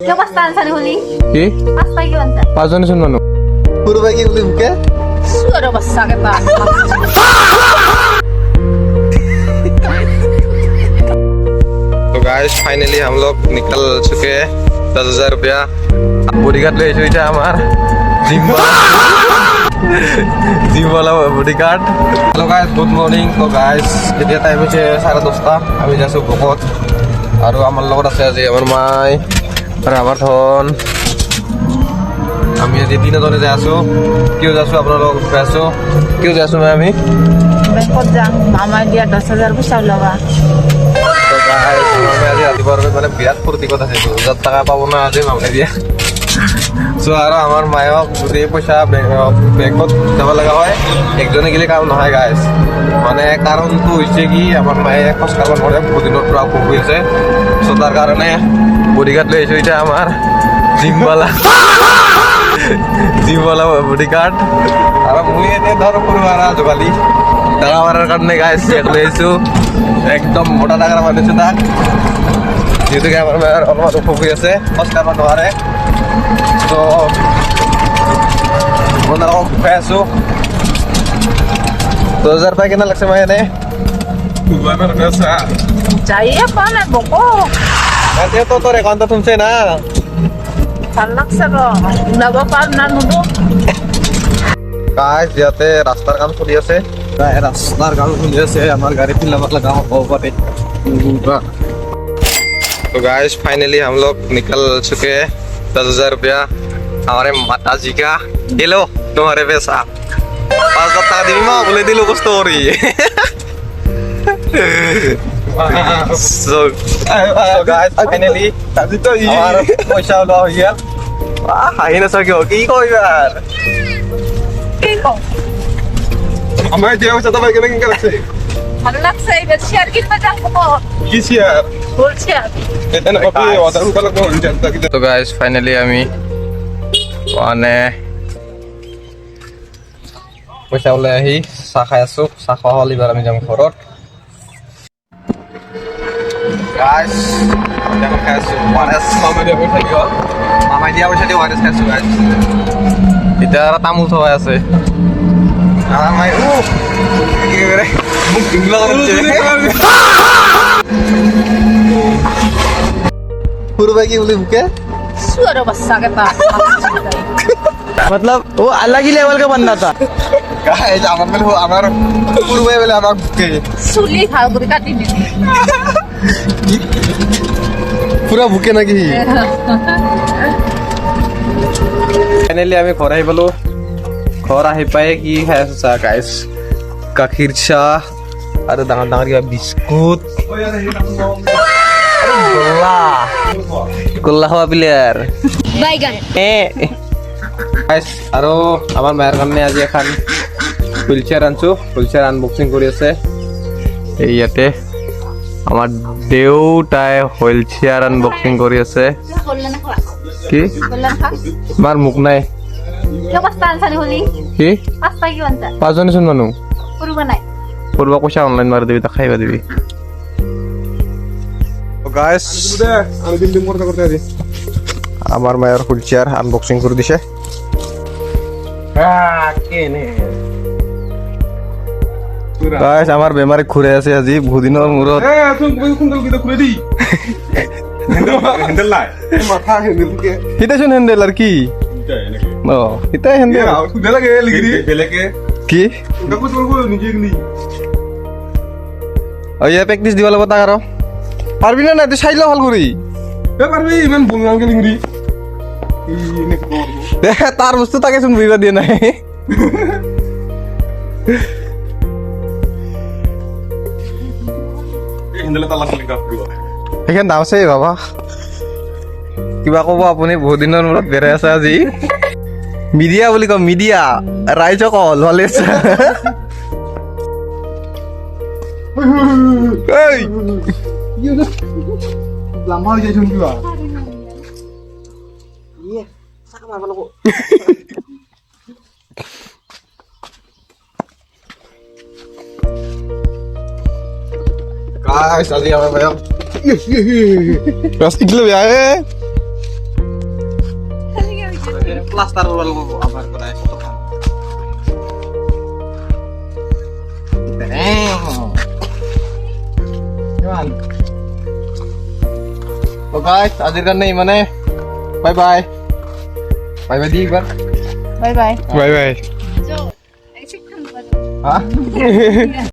কিয় পাঁচটা আনছা হলি কি পাঁচটা কিয় আনছা পাঁচজনচোন মানুহ সৰু ভাই কি বুলি ভুকে সুয়ার বাচ্চা কে পা तो गाइस फाइनली हम लोग निकल चुके हैं 10,000 रुपया बॉडीगार्ड ले जो हमार जिम वाला bodyguard hello guys good morning तो गाइस এতিয়া টাইম হৈছে 10:30 আমি যাইছো ভকত আৰু আমাৰ লগত আছে আজি আমাৰ মাই আৰু আমাৰ ধন আমি আজি তিনিজনে যাই আছো কিয় যাইছো আপোনালোকক কৈছো কিয় যাইছো আমি বেংকত যাম মামাই দিয়া 10,000 পইচা ওলাবা তো গাইস আমি আজি ৰাতিপুৱাৰ মানে বিৰাট ফূৰ্তি কথা আছে 2,000 টাকা পাব না আজি মামাই দিয়া সো আৰু আমাৰ মায়ক যদি পইচা বেংকত যাব লগা হয় একজনে গেলে কাম নহয় গাইস মানে কাৰণটো হৈছে কি আমাৰ মায়ে খৰচ কৰিব নোৱাৰে বহুদিনৰ পৰা অসুখ হৈ আছে সো তাৰ কাৰণে বডিগাৰ্ড লৈ আহিছো এতিয়া আমাৰ জিমৱালা বডিগাৰ্ড আৰু মই এনে ধৰ সৰু আৰু যোগালী টাকা মাৰাৰ কাৰণে গাইস চেক লৈ আহিছো একদম মোটা টাকাৰ মাৰিছো তাক যিহেতুকে আমাৰ মায়েৰ অলপমান অসুখ হৈ আছে খৰচ কৰিব নোৱাৰে তো আপোনালোকক খুৱাই আছো 2,000 পাই কেনে লাগছে মায়ে এনে যাইয়ে পা না বকো এতিয়া তো তোর একাউন্ট শুনছে না ভাল লাগছে র উলাবা পার না নুদো গাইস ইয়াতে রাস্তার কাম চলি আছে রাস্তার কাম চলি আছে আমার গাড়ি फिलहाल लगा होगा तो गाइस फाइनली हम लोग निकल चुके हैं 10,000 रुपया हमारे माता जी का ये लो तुम्हारे पैसा 5,000 টাকা দিবি মা বলে দিল কষ্ট করি so guys finally আমার পয়সা হলো হইয়া হাই না সকিও কি কইবার কি কও আমার যে পয়সা তো ভাই কেন কেন লাগছে ভাল লাগছে এবার শেয়ার কিনবা যাম বকো কি শেয়ার বলছি আমি এটা না কপি ওটা রুকা লাগবে তো গাইস ফাইনালি আমি মানে পইচা ওলাই আহি চাহ খাই আছো চাহ খোৱা হ'ল এবাৰ আমি যাম ঘৰত গাইস আমি খাই আছো ওয়াৰেছ মামাই দিয়া পইচা দিও মামাই দিয়া পইচা দি ওয়াৰেছ খাইছো গাইস এতিয়া আৰু তামোল থোৱা আছে আমাৰ মাই কি কৰে মুখ ডিংলা কৰছে সৰু ভাই কি বুলি ভুকে সুয়ার বাচ্চা কে পা मतलब वो अलग ही लेवल का बंदा था গাইস আমার সৰু ভাই বলে আমাক ভুকে চুলি ভাল কৰে কাটি দিবি পুৰা ভুকে নাকি ফাইনালি আমি ঘৰ আহি পালো ঘৰ আহি পাই কি খাই আছো চাহ গাইস গাখীৰ চাহ আৰু ডাঙৰ ডাঙৰ কিবা বিস্কুট গোল্লা খোৱা প্লেয়াৰ বাইগান গাইস আৰু আমাৰ মায়েৰ কাৰণে আজি এখন হুইল চেয়াৰ আনছো হুইল চেয়াৰ আনবক্সিং কৰি আছে এই ইয়াতে আমাৰ দেউতাই হুইল চেয়াৰ আনবক্সিং কৰি আছে বললা না খা কি বললা খা মাৰ মুখ নাই কিয় পাঁচটা আনছা হলি কি পাঁচটা কিয় আনছা পাঁচজনচোন মানুহ করবা নাই পূর্ব পয়সা অনলাইন মারি দিবি তা খাইবা দিবি গাইস আমি বিল্ডিং করতে করতে আছি আমার মায়ের হুইল চেয়ার আনবক্সিং করে দিছে গাইস আমার বেমারে ঘুরে আছে আজি বহুদিনের মূরত হিতাইছোন হেন্ডেল আর কি ও হিতাই হেন্ডেল কি ওই প্র্যাকটিস দিবা লাগব তাক আর পারবি না তুই চাইলে ভাল করি তার বস্তু তাকে চোন বুঝবা দিয়ে নাই সেইখান দাম আছে বাবা কিবা কব আপুনি বহুত দিনৰ মূৰত বেৰাই আছে আজি মিডিয়া বুলি কম মিডিয়া ৰাইজক কল ভালে আছে এই লাম্বা হৈ যাইছোন কিবা guys আজি আমাৰ ভাই Gas iglo ya প্লাস্টার আমার করায় তো গাইস আজির কারণে মানে bye bye bye by the একবার বাই বাই বাই বাই ऐसे হ্যাঁ